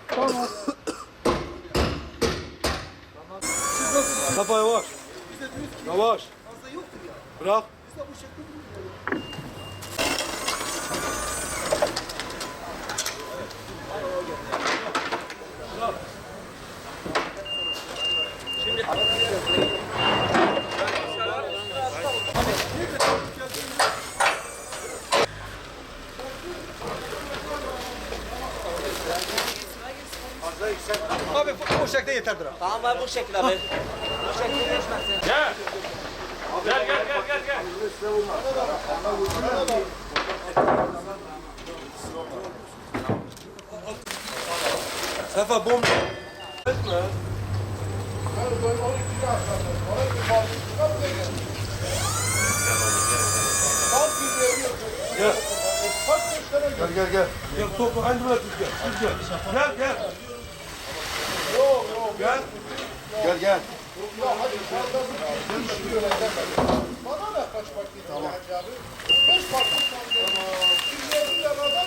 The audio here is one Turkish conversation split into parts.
Tamam. Kafa yavaş. Yavaş. Bırak. Abi bu şekilde yeterdir abi. Tamam abi bu şekilde abi. Bu şekilde geçmesin. Gel. Gel. Sefa bomba. Gel. Gel topla aynı böyle düz gel. Gel. Gel. Bana da kaç paket tamam. Abi? 5 paket tamam. Şimdi yanlardan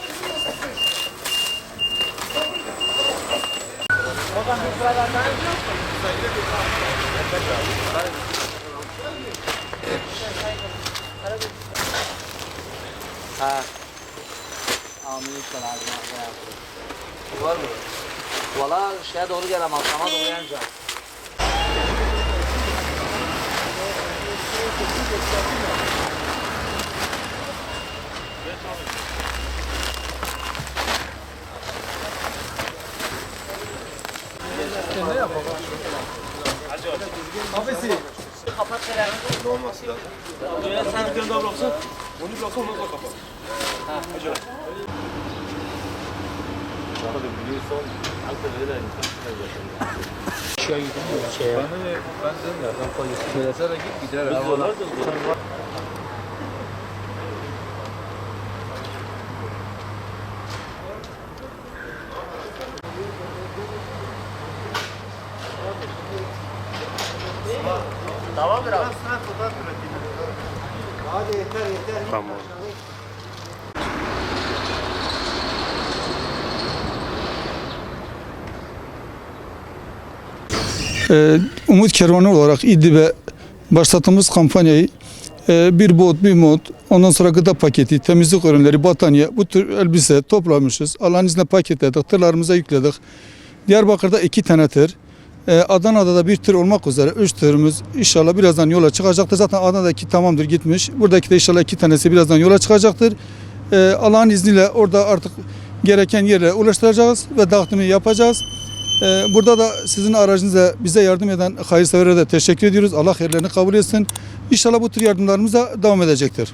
Oradan bir sıralar daha ediyor musun? Ha. Amin inşallah. Var mı? Valla şeye doğru gel ama sana doğru yanacağım. Ne yapalım? Abisi. Kapat şöyle. Ne olması lazım? Sen bir daha bıraksan. Onu bıraksan onu da kapat. Ha. Acele. Tamamdır abi. Hadi yeter. Tamam. Umut Kervanı olarak İdlib'e başlattığımız kampanyayı bir bot, bir mod, ondan sonra gıda paketi, temizlik ürünleri, battaniye, bu tür elbise toplamışız. Allah'ın izniyle paketledik, tırlarımıza yükledik. Diyarbakır'da 2 tane tır, Adana'da da bir tır olmak üzere 3 tırımız inşallah birazdan yola çıkacaktır. Zaten Adana'daki tamamdır gitmiş. Buradaki de inşallah 2 tanesi birazdan yola çıkacaktır. Allah'ın izniyle orada artık gereken yere ulaştıracağız ve dağıtımı yapacağız. Burada da sizin aracınızla bize yardım eden hayırseverlere de teşekkür ediyoruz. Allah hayırlarını kabul etsin. İnşallah bu tür yardımlarımız da devam edecektir.